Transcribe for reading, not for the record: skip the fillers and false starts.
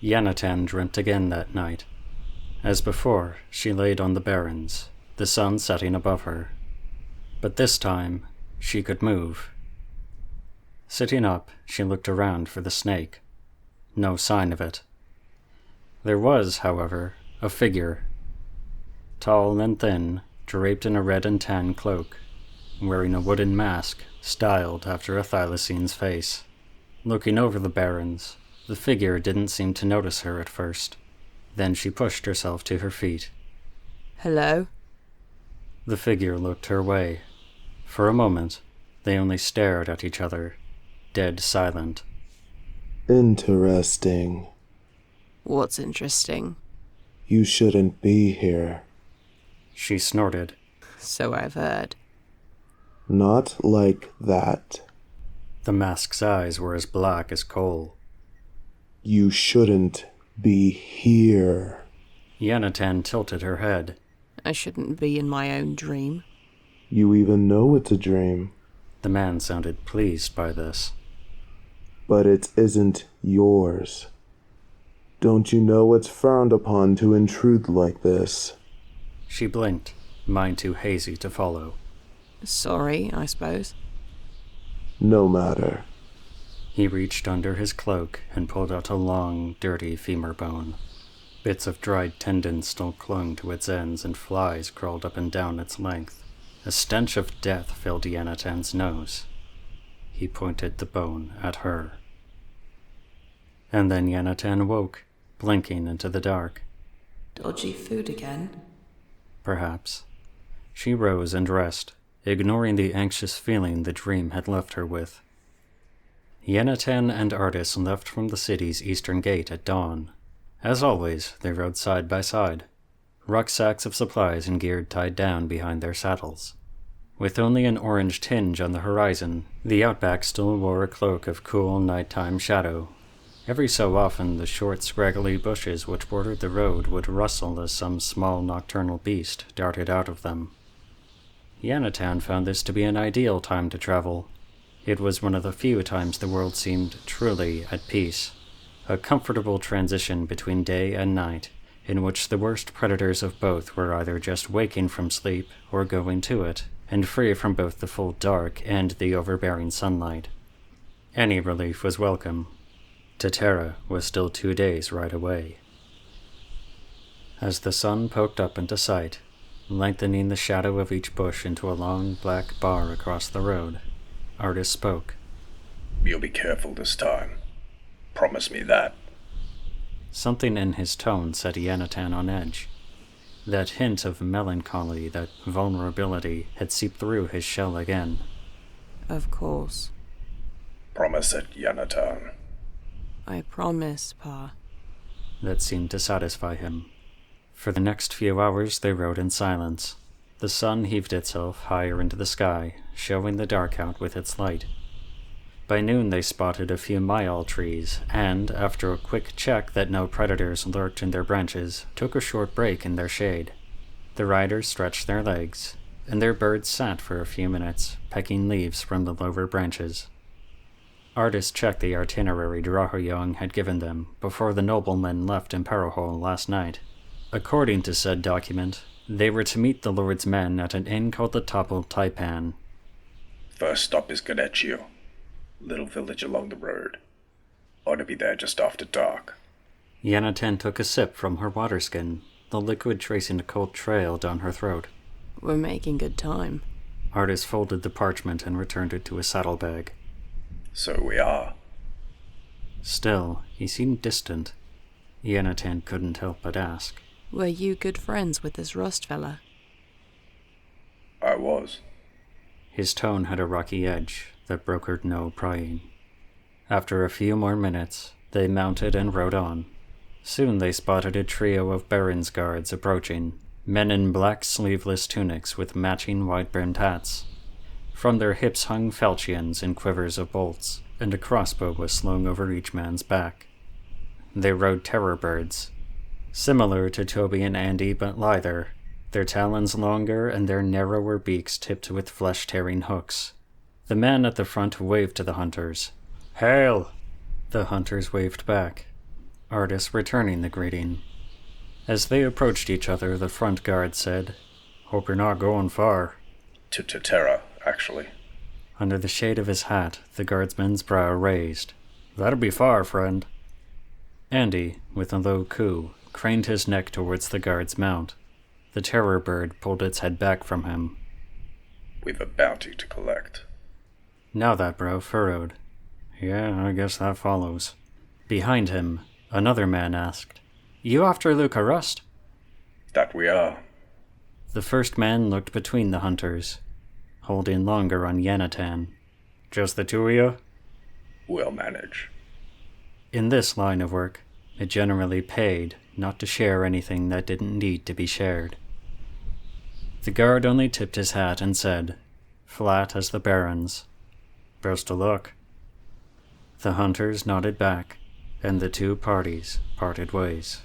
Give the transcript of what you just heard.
Yanatan dreamt again that night. As before, she laid on the barrens, the sun setting above her. But this time, she could move. Sitting up, she looked around for the snake. No sign of it. There was, however, a figure. Tall and thin, draped in a red and tan cloak, wearing a wooden mask styled after a Thylacine's face. Looking over the barrens, the figure didn't seem to notice her at first. Then she pushed herself to her feet. Hello? The figure looked her way. For a moment, they only stared at each other, dead silent. Interesting. What's interesting? You shouldn't be here. She snorted. So I've heard. Not like that. The mask's eyes were as black as coal. You shouldn't be here. Yanatan tilted her head. I shouldn't be in my own dream. You even know it's a dream. The man sounded pleased by this. But it isn't yours. Don't you know it's frowned upon to intrude like this? She blinked, mind too hazy to follow. Sorry, I suppose. No matter. He reached under his cloak and pulled out a long, dirty femur bone. Bits of dried tendon still clung to its ends and flies crawled up and down its length. A stench of death filled Yanatan's nose. He pointed the bone at her. And then Yanatan woke, blinking into the dark. Dodgy food again? Perhaps. She rose and dressed, ignoring the anxious feeling the dream had left her with. Yanatan and Ardus left from the city's eastern gate at dawn. As always, they rode side by side, rucksacks of supplies and gear tied down behind their saddles. With only an orange tinge on the horizon, the outback still wore a cloak of cool nighttime shadow. Every so often, the short, scraggly bushes which bordered the road would rustle as some small nocturnal beast darted out of them. Yanatan found this to be an ideal time to travel. It was one of the few times the world seemed truly at peace, a comfortable transition between day and night, in which the worst predators of both were either just waking from sleep or going to it, and free from both the full dark and the overbearing sunlight. Any relief was welcome. Terra was still 2 days' ride away. As the sun poked up into sight, lengthening the shadow of each bush into a long black bar across the road, Ardus spoke. You'll be careful this time. Promise me that. Something in his tone set Yanatan on edge. That hint of melancholy, that vulnerability, had seeped through his shell again. Of course. Promise it, Yanatan. I promise, Pa. That seemed to satisfy him. For the next few hours they rode in silence. The sun heaved itself higher into the sky, showing the dark out with its light. By noon they spotted a few myall trees, and, after a quick check that no predators lurked in their branches, took a short break in their shade. The riders stretched their legs, and their birds sat for a few minutes, pecking leaves from the lower branches. Ardus checked the itinerary Drahoyong had given them before the noblemen left Imperohol last night. According to said document, they were to meet the Lord's men at an inn called the Toppled Taipan. First stop is Ganechio, little village along the road. Ought to be there just after dark. Yanatan took a sip from her water skin, the liquid tracing a cold trail down her throat. We're making good time. Ardus folded the parchment and returned it to his saddlebag. So we are. Still, he seemed distant. Yanatan couldn't help but ask. Were you good friends with this Rust fella? I was. His tone had a rocky edge that brokered no prying. After a few more minutes, they mounted and rode on. Soon they spotted a trio of Baron's guards approaching, men in black sleeveless tunics with matching wide-brimmed hats. From their hips hung falchions and quivers of bolts, and a crossbow was slung over each man's back. They rode terror birds, similar to Toby and Andy but lither, their talons longer and their narrower beaks tipped with flesh-tearing hooks. The man at the front waved to the hunters. "Hail!" The hunters waved back. Ardus returning the greeting. As they approached each other, the front guard said, "Hope you're not going far." To Terra, actually. Under the shade of his hat, the guardsman's brow raised. "That'll be far, friend." Andy, with a low coo, craned his neck towards the guard's mount. The terror bird pulled its head back from him. We've a bounty to collect. Now that brow furrowed. "Yeah, I guess that follows." Behind him, another man asked, "You after Luca Rust?" That we are. The first man looked between the hunters, holding longer on Yanatan. "Just the two of you?" We'll manage. In this line of work, it generally paid not to share anything that didn't need to be shared. The guard only tipped his hat and said, flat as the Baron's, "Best of luck." The hunters nodded back, and the two parties parted ways.